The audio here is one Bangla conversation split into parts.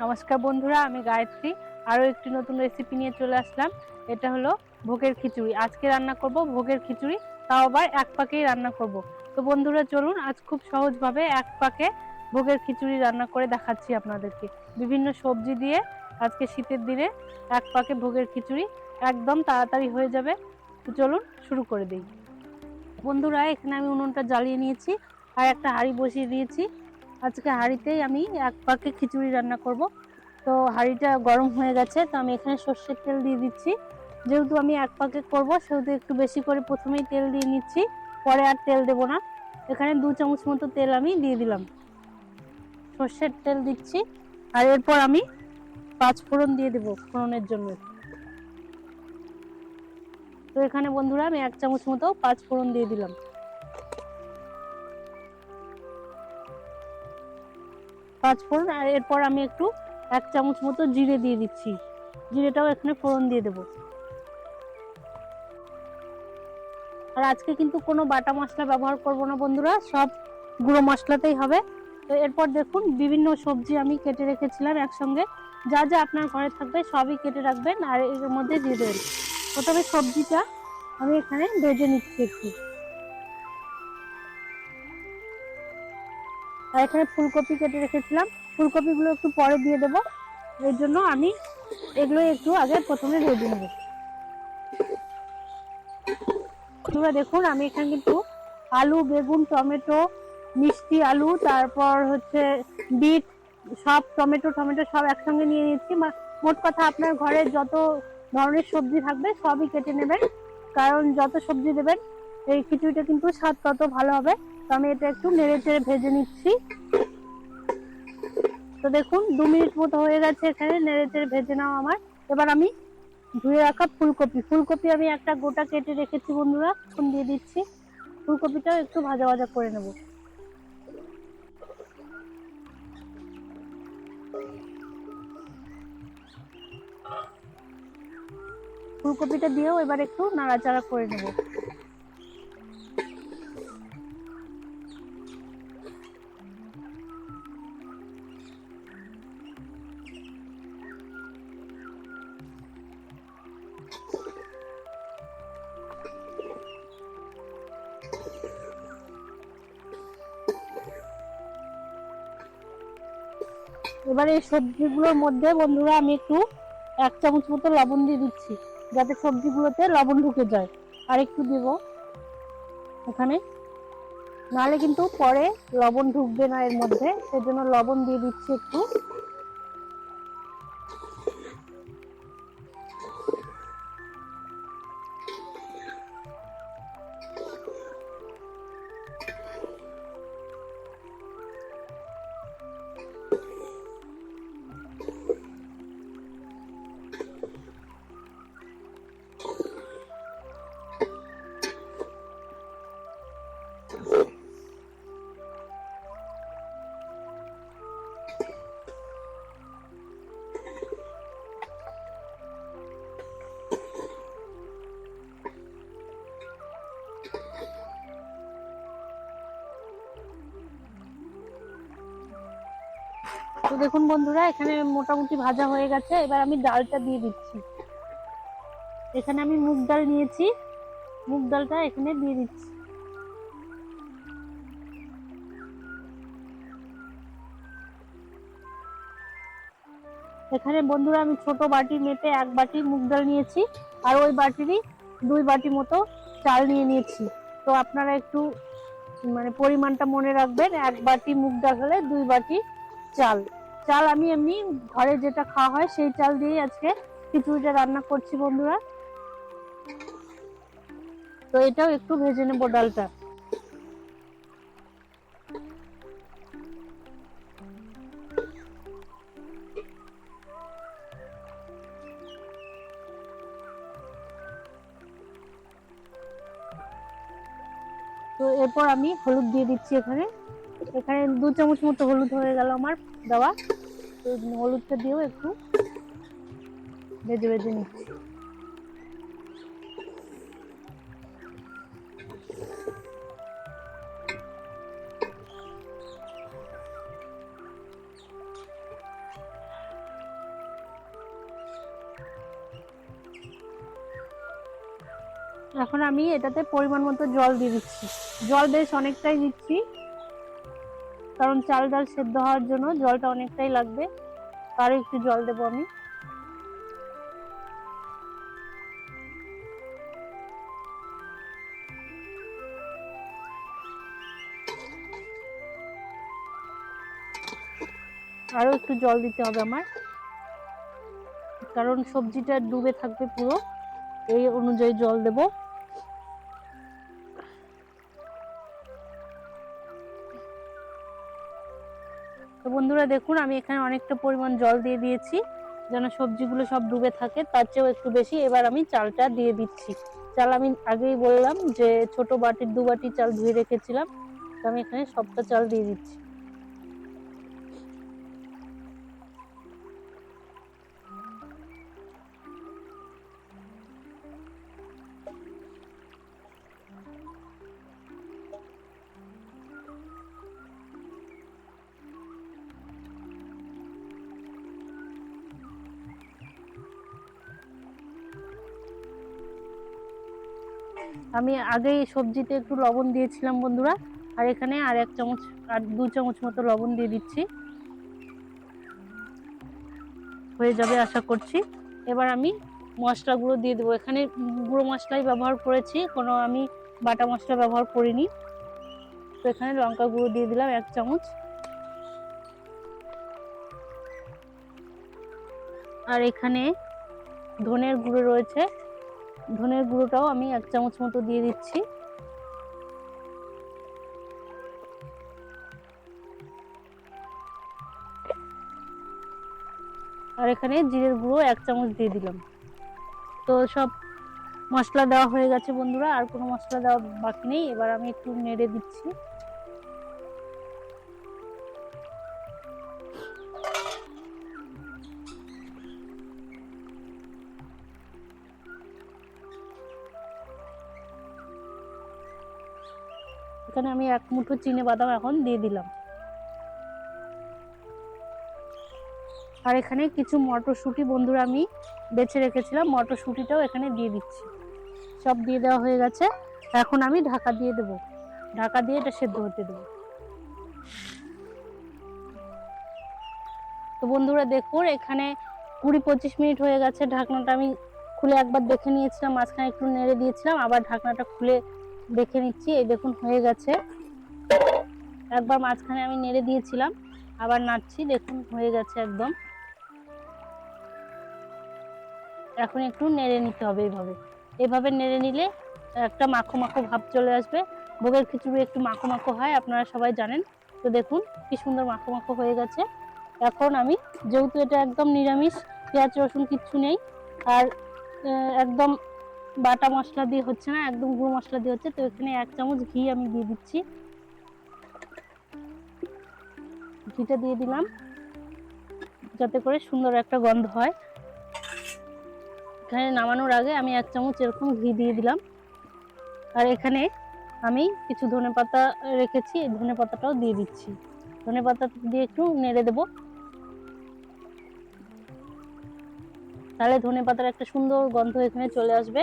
নমস্কার বন্ধুরা, আমি গায়ত্রী। আরও একটি নতুন রেসিপি নিয়ে চলে আসলাম। এটা হলো ভোগের খিচুড়ি। আজকে রান্না করব ভোগের খিচুড়ি, তাও আবার এক পাকেই রান্না করব। তো বন্ধুরা চলুন, আজ খুব সহজভাবে এক পাকে ভোগের খিচুড়ি রান্না করে দেখাচ্ছি আপনাদেরকে। বিভিন্ন সবজি দিয়ে আজকে শীতের দিনে এক পাকে ভোগের খিচুড়ি একদম তাড়াতাড়ি হয়ে যাবে। তো চলুন শুরু করে দিই। বন্ধুরা, এখানে আমি উনুনটা জ্বালিয়ে নিয়েছি আর একটা হাঁড়ি বসিয়ে দিয়েছি। আজকে হাঁড়িতেই আমি এক পাকে খিচুড়ি রান্না করব। তো হাঁড়িটা গরম হয়ে গেছে, তো আমি এখানে সর্ষের তেল দিয়ে দিচ্ছি। যেহেতু আমি এক পাকে করব সেহেতু একটু বেশি করে প্রথমেই তেল দিয়ে নিচ্ছি, পরে আর তেল দেব না। এখানে 2 চামচ মতো তেল আমি দিয়ে দিলাম, সর্ষের তেল দিচ্ছি। আর এরপর আমি 5 ফোড়ন দিয়ে দেবো ফোড়নের জন্য। তো এখানে বন্ধুরা আমি 1 চামচ মতো 5 ফোড়ন দিয়ে দিলাম। 5 ফোড়ন, আর এরপর আমি একটু 1 চামচ মতো জিরে দিয়ে দিচ্ছি। জিরেটাও এখানে ফোড়ন দিয়ে দেবো। আর আজকে কিন্তু কোনো বাটা মশলা ব্যবহার করব না বন্ধুরা, সব গুঁড়ো মশলাতেই হবে। তো এরপর দেখুন, বিভিন্ন সবজি আমি কেটে রেখেছিলাম একসঙ্গে। যা যা আপনার ঘরে থাকবে সবই কেটে রাখবেন আর এর মধ্যে দিয়ে দেবেন। প্রথমে সবজিটা আমি এখানে ভেজে নিচ্ছি একটু। আর এখানে ফুলকপি কেটে রেখেছিলাম, ফুলকপিগুলো একটু পরে দিয়ে দেবো। এর জন্য আমি এগুলো একটু আগে প্রথমে ভেজে নেব। তোমরা দেখুন, আমি এখানে কিন্তু আলু, বেগুন, টমেটো, মিষ্টি আলু, তারপর হচ্ছে বিট, সব টমেটো সব একসঙ্গে নিয়ে নিচ্ছি। মোট কথা আপনার ঘরে যত ধরনের সবজি থাকবে সবই কেটে নেবেন, কারণ যত সবজি দেবেন এই খিচুড়িটা কিন্তু স্বাদ তত ভালো হবে। তো আমি এটা একটু নেড়ে চেড়ে ভেজে নিচ্ছি। তো দেখুন 2 মিনিট মতো হয়ে গেছে এখানে নেড়ে চেড়ে ভেজে নাও আমার। এবার আমি ধুয়ে রাখা ফুলকপি আমি একটা গোটা কেটে রেখেছি বন্ধুরা, এখন দিয়ে দিচ্ছি। ফুলকপিটাও একটু ভাজা ভাজা করে নেব। ফুলকপিটা দিয়েও এবার একটু নাড়াচাড়া করে নেব। এবার এই সবজিগুলোর মধ্যে বন্ধুরা আমি একটু 1 চামচ মতো লবণ দিয়ে দিচ্ছি, যাতে সবজিগুলোতে লবণ ঢুকে যায়। আর একটু দেব এখানে, নাহলে কিন্তু পরে লবণ ঢুকবে না এর মধ্যে, সেজন্য লবণ দিয়ে দিচ্ছি একটু। তো দেখুন বন্ধুরা, এখানে মোটামুটি ভাজা হয়ে গেছে। এবার আমি ডালটা দিয়ে দিচ্ছি। এখানে আমি মুগ ডাল নিয়েছি, মুগ ডালটা এখানে দিয়ে দিচ্ছি। এখানে বন্ধুরা আমি ছোট বাটি মেপে 1 বাটি মুগ ডাল নিয়েছি, আর ওই বাটিরই 2 বাটি মতো চাল নিয়ে নিয়েছি। তো আপনারা একটু পরিমাণটা মনে রাখবেন, 1 বাটি মুগ ডাল হলে 2 বাটি চাল। চাল আমি এমনি ঘরে যেটা খাওয়া হয় সেই চাল দিয়েই আজকে খিচুড়িটা রান্না করছি বন্ধুরা। তো এটাও একটু ভেজে নেবো ডালটা। তো এরপর আমি হলুদ দিয়ে দিচ্ছি এখানে। এখানে 2 চামচ মতো হলুদ হয়ে গেল আমার দেওয়া। তো হলুদটা দিয়েও একটু ভেজে ভেজে নিচ্ছি। এখন আমি এটাতে পরিমাণ মতো জল দিয়ে দিচ্ছি। জল বেশ অনেকটাই দিচ্ছি, কারণ চাল ডাল সেদ্ধ হওয়ার জন্য জলটা অনেকটাই লাগবে। আরো একটু জল দেবো আমি। আরো একটু জল দিতে হবে আমার, কারণ সবজিটা ডুবে থাকবে পুরো, এই অনুযায়ী জল দেব। তো বন্ধুরা দেখুন, আমি এখানে অনেকটা পরিমাণ জল দিয়ে দিয়েছি যেন সবজিগুলো সব ডুবে থাকে, তার চেয়েও একটু বেশি। এবার আমি চালটা দিয়ে দিচ্ছি। চাল আমি আগেই বললাম যে ছোট বাটির 2 বাটি চাল ধুয়ে রেখেছিলাম, তো আমি এখানে সবটা চাল দিয়ে দিচ্ছি। আমি আগেই সবজিতে একটু লবণ দিয়েছিলাম বন্ধুরা, আর এখানে আর 1 চামচ আর 2 চামচ মতো লবণ দিয়ে দিচ্ছি। হয়ে যাবে আশা করছি। এবার আমি মশলাগুলো দিয়ে দেবো। এখানে গুঁড়ো মশলাই ব্যবহার করেছি, কোনো আমি বাটা মশলা ব্যবহার করিনি। তো এখানে লঙ্কা গুঁড়ো দিয়ে দিলাম 1 চামচ, আর এখানে ধনের গুঁড়ো রয়েছে, ধনের গুঁড়োটাও আমি 1 চামচ মতো দিয়ে দিচ্ছি। আর এখানে জিরের গুঁড়ো 1 চামচ দিয়ে দিলাম। তো সব মশলা দেওয়া হয়ে গেছে বন্ধুরা, আর কোনো মশলা দেওয়া বাকি নেই। এবার আমি একটু নেড়ে দিচ্ছি। এখানে আমি 1 মুঠো চিনে বাদাম এখন দিয়ে দিলাম, আর এখানে কিছু মটরশুঁটি বন্ধুরা আমি বেছে রেখেছিলাম, মটরশুঁটিটাও এখানে দিয়ে দিচ্ছি। সব দিয়ে দেওয়া হয়ে গেছে। এখন আমি ঢাকা দিয়ে দেব, ঢাকা দিয়ে এটা সেদ্ধ হতে দেবো। তো বন্ধুরা দেখুন, এখানে 20-25 মিনিট হয়ে গেছে। ঢাকনাটা আমি খুলে একবার দেখে নিয়েছিলাম, মাঝখানে একটু নেড়ে দিয়েছিলাম, আবার ঢাকনাটা খুলে দেখে নিচ্ছি। এই দেখুন হয়ে গেছে। একবার মাঝখানে আমি নেড়ে দিয়েছিলাম, আবার নাড়ছি, দেখুন হয়ে গেছে একদম। এখন একটু নেড়ে নিতে হবে, এইভাবে এভাবে নেড়ে নিলে একটা মাখো মাখো ভাব চলে আসবে। ভোগের খিচুড়ি একটু মাখো মাখো হয়, আপনারা সবাই জানেন। তো দেখুন কি সুন্দর মাখো মাখো হয়ে গেছে। এখন আমি, যেহেতু এটা একদম নিরামিষ, পেঁয়াজ রসুন কিচ্ছু নেই, আর একদম বাটা মশলা দিয়ে হচ্ছে না, একদম গুঁড়ো মশলা দিয়ে হচ্ছে, তো এখানে 1 চামচ ঘি আমি দিয়ে দিচ্ছি। ঘিটা দিয়ে দিলাম যাতে করে সুন্দর একটা গন্ধ হয়। এখানে নামানোর আগে আমি 1 চামচ এরকম ঘি দিয়ে দিলাম, আর এখানে আমি কিছু ধনেপাতা রেখেছি, এই ধনেপাতাটাও দিয়ে দিচ্ছি। ধনেপাতা দিয়ে একটু নেড়ে দেব, তাহলে ধনেপাতার একটা সুন্দর গন্ধ এখানে চলে আসবে।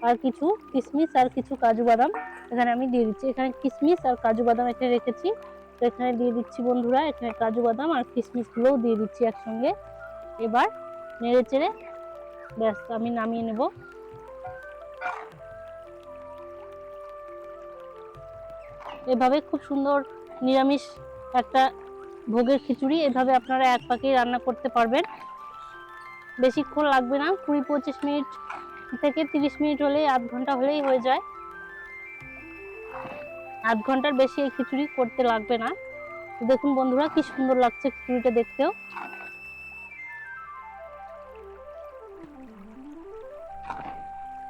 আর কিছু কিশমিশ আর কিছু কাজু বাদাম এখানে আমি দিয়ে দিচ্ছি। এখানে কিশমিশ আর কাজু বাদাম এখানে রেখেছি, তো এখানে দিয়ে দিচ্ছি বন্ধুরা। এখানে কাজু বাদাম আর কিশমিশগুলোও দিয়ে দিচ্ছি একসঙ্গে। এবার নেড়ে চেড়ে ব্যাস আমি নামিয়ে নেব। এভাবে খুব সুন্দর নিরামিষ একটা ভোগের খিচুড়ি এভাবে আপনারা 1 পাকেই রান্না করতে পারবেন। বেশিক্ষণ লাগবে না, 20-25 মিনিট থেকে 30 মিনিট হলেই, 1/2 ঘন্টা হলেই হয়ে যায়। 1/2 ঘন্টার বেশি এই খিচুড়ি করতে লাগবে না। দেখুন বন্ধুরা কি সুন্দর লাগছে খিচুড়িটা দেখতেও।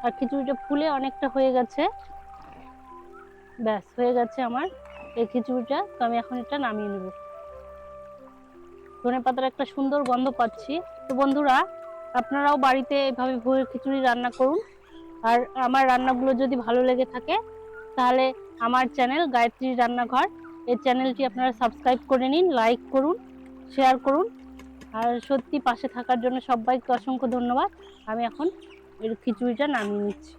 আর খিচুড়িটা ফুলে অনেকটা হয়ে গেছে, ব্যাস হয়ে গেছে আমার এই খিচুড়িটা। তো আমি এখন এটা নামিয়ে নেব। ধনেপাতার একটা সুন্দর গন্ধ পাচ্ছি। তো বন্ধুরা আপনারাও বাড়িতে এভাবে ভোগের খিচুড়ি রান্না করুন। আর আমার রান্নাগুলো যদি ভালো লেগে থাকে, তাহলে আমার চ্যানেল গায়ত্রী রান্নাঘর, এই চ্যানেলটি আপনারা সাবস্ক্রাইব করে নিন, লাইক করুন, শেয়ার করুন। আর সত্যি পাশে থাকার জন্য সবাইকে অসংখ্য ধন্যবাদ। আমি এখন এর খিচুড়িটা নামিয়ে নিচ্ছি।